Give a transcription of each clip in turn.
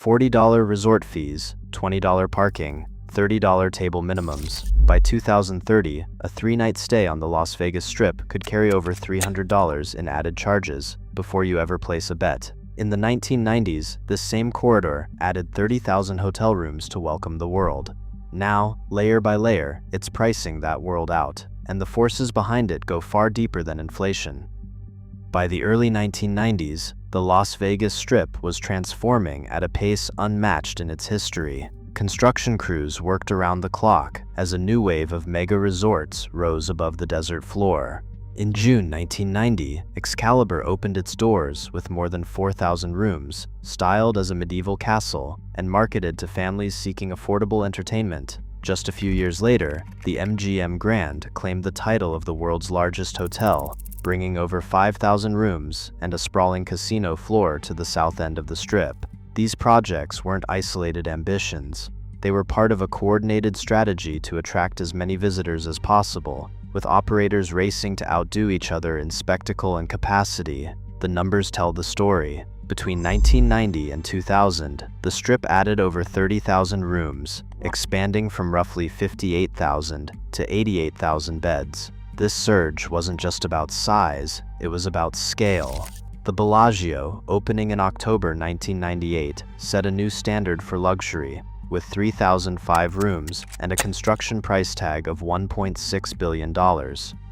$40 resort fees, $20 parking, $30 table minimums. By 2030, a 3-night stay on the Las Vegas Strip could carry over $300 in added charges before you ever place a bet. In the 1990s, this same corridor added 30,000 hotel rooms to welcome the world. Now, layer by layer, it's pricing that world out, and the forces behind it go far deeper than inflation. By the early 1990s, the Las Vegas Strip was transforming at a pace unmatched in its history. Construction crews worked around the clock as a new wave of mega resorts rose above the desert floor. In June 1990, Excalibur opened its doors with more than 4,000 rooms, styled as a medieval castle, and marketed to families seeking affordable entertainment. Just a few years later, the MGM Grand claimed the title of the world's largest hotel, bringing over 5,000 rooms and a sprawling casino floor to the south end of the Strip. These projects weren't isolated ambitions. They were part of a coordinated strategy to attract as many visitors as possible, with operators racing to outdo each other in spectacle and capacity. The numbers tell the story. Between 1990 and 2000, the Strip added over 30,000 rooms, expanding from roughly 58,000 to 88,000 beds. This surge wasn't just about size, it was about scale. The Bellagio, opening in October 1998, set a new standard for luxury, with 3,005 rooms and a construction price tag of $1.6 billion.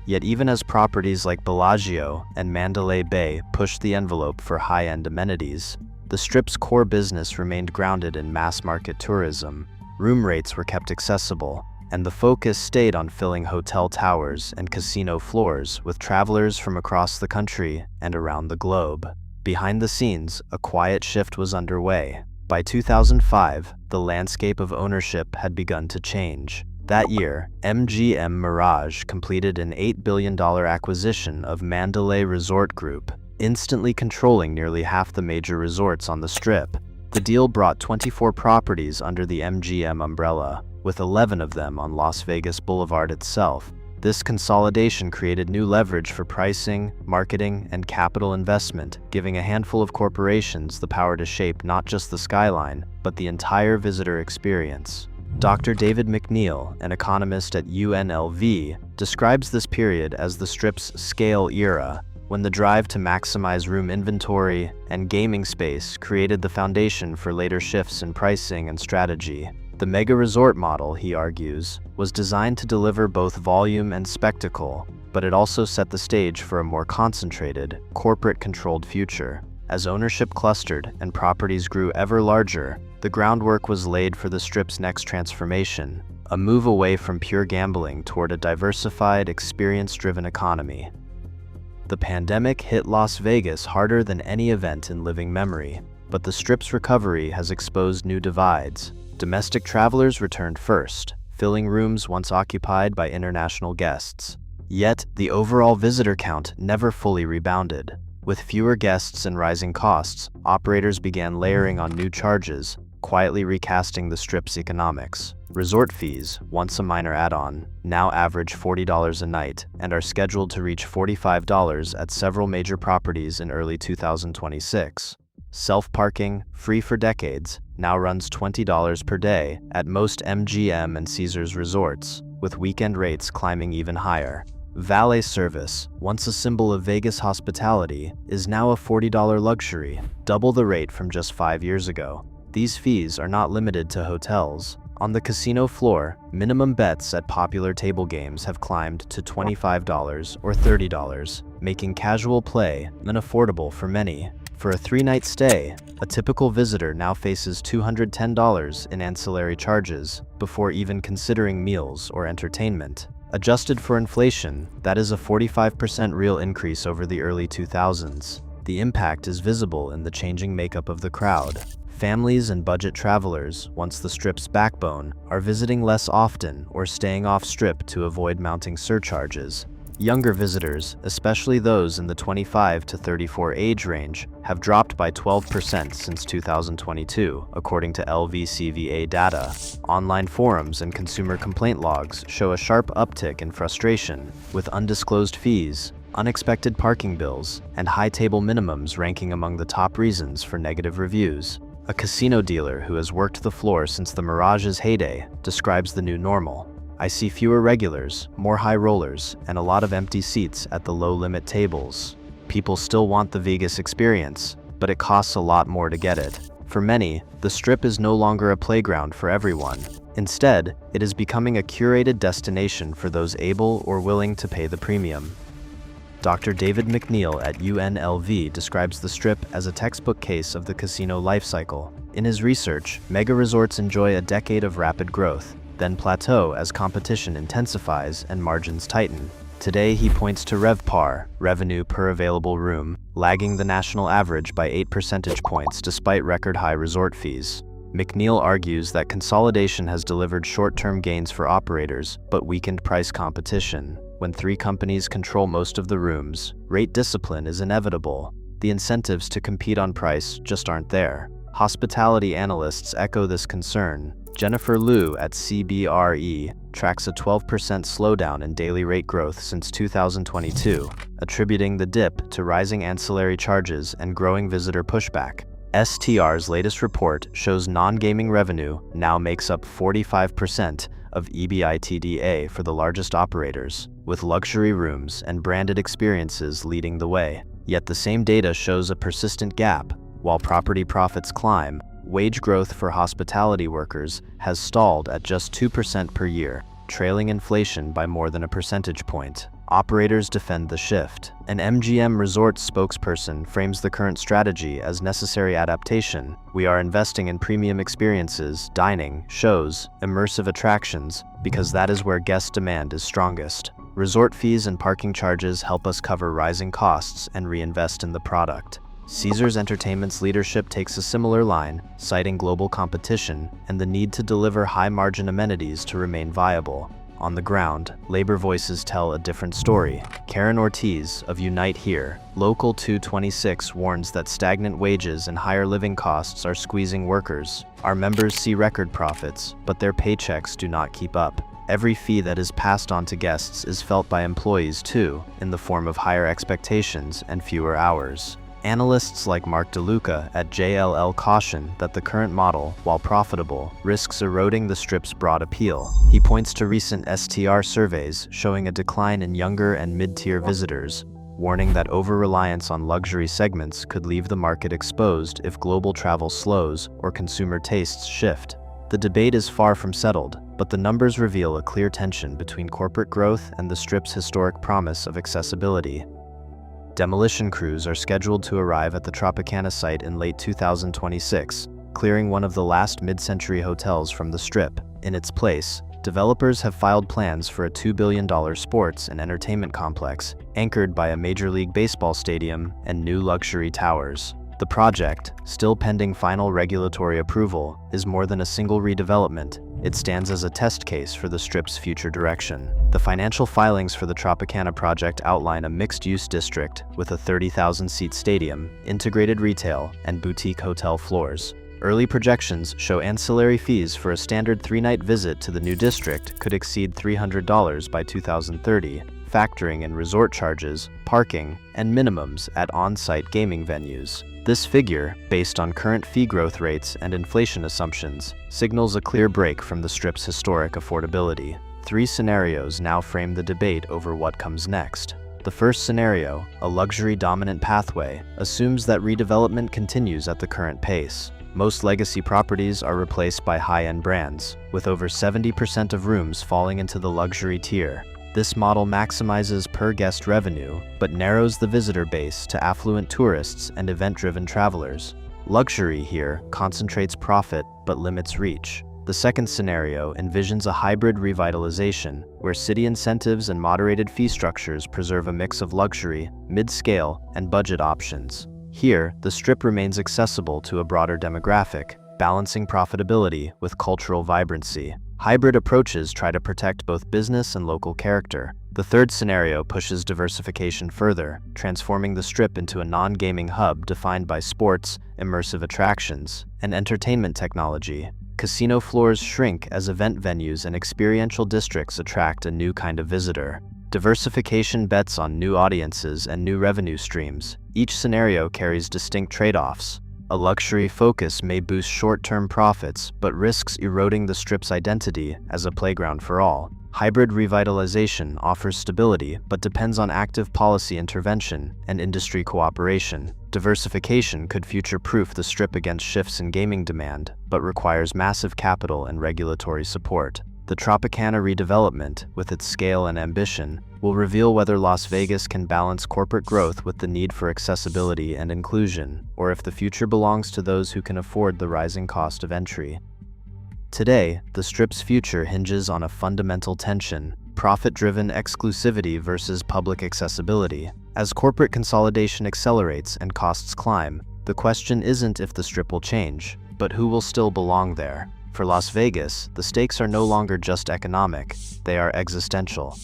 Yet even as properties like Bellagio and Mandalay Bay pushed the envelope for high-end amenities, the Strip's core business remained grounded in mass-market tourism. Room rates were kept accessible, and the focus stayed on filling hotel towers and casino floors with travelers from across the country and around the globe. Behind the scenes, a quiet shift was underway. By 2005, the landscape of ownership had begun to change. That year, MGM Mirage completed an $8 billion acquisition of Mandalay Resort Group, instantly controlling nearly half the major resorts on the Strip. The deal brought 24 properties under the MGM umbrella, with 11 of them on Las Vegas Boulevard itself. This consolidation created new leverage for pricing, marketing, and capital investment, giving a handful of corporations the power to shape not just the skyline, but the entire visitor experience. Dr. David McNeil, an economist at UNLV, describes this period as the Strip's scale era, when the drive to maximize room inventory and gaming space created the foundation for later shifts in pricing and strategy. The mega resort model, he argues, was designed to deliver both volume and spectacle, but it also set the stage for a more concentrated, corporate-controlled future. As ownership clustered and properties grew ever larger, the groundwork was laid for the Strip's next transformation, a move away from pure gambling toward a diversified, experience-driven economy. The pandemic hit Las Vegas harder than any event in living memory, but the Strip's recovery has exposed new divides. Domestic travelers returned first, filling rooms once occupied by international guests. Yet, the overall visitor count never fully rebounded. With fewer guests and rising costs, operators began layering on new charges, quietly recasting the Strip's economics. Resort fees, once a minor add-on, now average $40 a night and are scheduled to reach $45 at several major properties in early 2026. Self-parking, free for decades, now runs $20 per day at most MGM and Caesars resorts, with weekend rates climbing even higher. Valet service, once a symbol of Vegas hospitality, is now a $40 luxury, double the rate from just 5 years ago. These fees are not limited to hotels. On the casino floor, minimum bets at popular table games have climbed to $25 or $30, making casual play unaffordable for many. For a 3-night stay, a typical visitor now faces $210 in ancillary charges before even considering meals or entertainment. Adjusted for inflation, that is a 45% real increase over the early 2000s. The impact is visible in the changing makeup of the crowd. Families and budget travelers, once the Strip's backbone, are visiting less often or staying off-Strip to avoid mounting surcharges. Younger visitors, especially those in the 25 to 34 age range, have dropped by 12% since 2022, according to LVCVA data. Online forums and consumer complaint logs show a sharp uptick in frustration, with undisclosed fees, unexpected parking bills, and high table minimums ranking among the top reasons for negative reviews. A casino dealer who has worked the floor since the Mirage's heyday describes the new normal. "I see fewer regulars, more high rollers, and a lot of empty seats at the low-limit tables. People still want the Vegas experience, but it costs a lot more to get it." For many, the Strip is no longer a playground for everyone. Instead, it is becoming a curated destination for those able or willing to pay the premium. Dr. David McNeil at UNLV describes the Strip as a textbook case of the casino life cycle. In his research, mega resorts enjoy a decade of rapid growth, then plateau as competition intensifies and margins tighten. Today, he points to RevPAR, revenue per available room, lagging the national average by 8 percentage points despite record-high resort fees. McNeil argues that consolidation has delivered short-term gains for operators, but weakened price competition. When 3 companies control most of the rooms, rate discipline is inevitable. The incentives to compete on price just aren't there. Hospitality analysts echo this concern. Jennifer Liu at CBRE tracks a 12% slowdown in daily rate growth since 2022, attributing the dip to rising ancillary charges and growing visitor pushback. STR's latest report shows non-gaming revenue now makes up 45% of EBITDA for the largest operators, with luxury rooms and branded experiences leading the way. Yet the same data shows a persistent gap. While property profits climb, wage growth for hospitality workers has stalled at just 2% per year, trailing inflation by more than a percentage point. Operators defend the shift. An MGM Resorts spokesperson frames the current strategy as necessary adaptation. "We are investing in premium experiences, dining, shows, immersive attractions, because that is where guest demand is strongest. Resort fees and parking charges help us cover rising costs and reinvest in the product." Caesars Entertainment's leadership takes a similar line, citing global competition and the need to deliver high-margin amenities to remain viable. On the ground, labor voices tell a different story. Karen Ortiz of Unite Here, Local 226, warns that stagnant wages and higher living costs are squeezing workers. "Our members see record profits, but their paychecks do not keep up. Every fee that is passed on to guests is felt by employees too, in the form of higher expectations and fewer hours." Analysts like Mark DeLuca at JLL caution that the current model, while profitable, risks eroding the Strip's broad appeal. He points to recent STR surveys showing a decline in younger and mid-tier visitors, warning that over-reliance on luxury segments could leave the market exposed if global travel slows or consumer tastes shift. The debate is far from settled, but the numbers reveal a clear tension between corporate growth and the Strip's historic promise of accessibility. Demolition crews are scheduled to arrive at the Tropicana site in late 2026, clearing one of the last mid-century hotels from the Strip. In its place, developers have filed plans for a $2 billion sports and entertainment complex, anchored by a Major League Baseball stadium and new luxury towers. The project, still pending final regulatory approval, is more than a single redevelopment. It stands as a test case for the Strip's future direction. The financial filings for the Tropicana project outline a mixed-use district with a 30,000-seat stadium, integrated retail, and boutique hotel floors. Early projections show ancillary fees for a standard 3-night visit to the new district could exceed $300 by 2030, factoring in resort charges, parking, and minimums at on-site gaming venues. This figure, based on current fee growth rates and inflation assumptions, signals a clear break from the Strip's historic affordability. 3 scenarios now frame the debate over what comes next. The first scenario, a luxury-dominant pathway, assumes that redevelopment continues at the current pace. Most legacy properties are replaced by high-end brands, with over 70% of rooms falling into the luxury tier. This model maximizes per-guest revenue, but narrows the visitor base to affluent tourists and event-driven travelers. Luxury here concentrates profit but limits reach. The second scenario envisions a hybrid revitalization, where city incentives and moderated fee structures preserve a mix of luxury, mid-scale, and budget options. Here, the Strip remains accessible to a broader demographic, balancing profitability with cultural vibrancy. Hybrid approaches try to protect both business and local character. The third scenario pushes diversification further, transforming the Strip into a non-gaming hub defined by sports, immersive attractions, and entertainment technology. Casino floors shrink as event venues and experiential districts attract a new kind of visitor. Diversification bets on new audiences and new revenue streams. Each scenario carries distinct trade-offs. A luxury focus may boost short-term profits, but risks eroding the Strip's identity as a playground for all. Hybrid revitalization offers stability, but depends on active policy intervention and industry cooperation. Diversification could future-proof the Strip against shifts in gaming demand, but requires massive capital and regulatory support. The Tropicana redevelopment, with its scale and ambition, will reveal whether Las Vegas can balance corporate growth with the need for accessibility and inclusion, or if the future belongs to those who can afford the rising cost of entry. Today, the Strip's future hinges on a fundamental tension: profit-driven exclusivity versus public accessibility. As corporate consolidation accelerates and costs climb, the question isn't if the Strip will change, but who will still belong there. For Las Vegas, the stakes are no longer just economic, they are existential.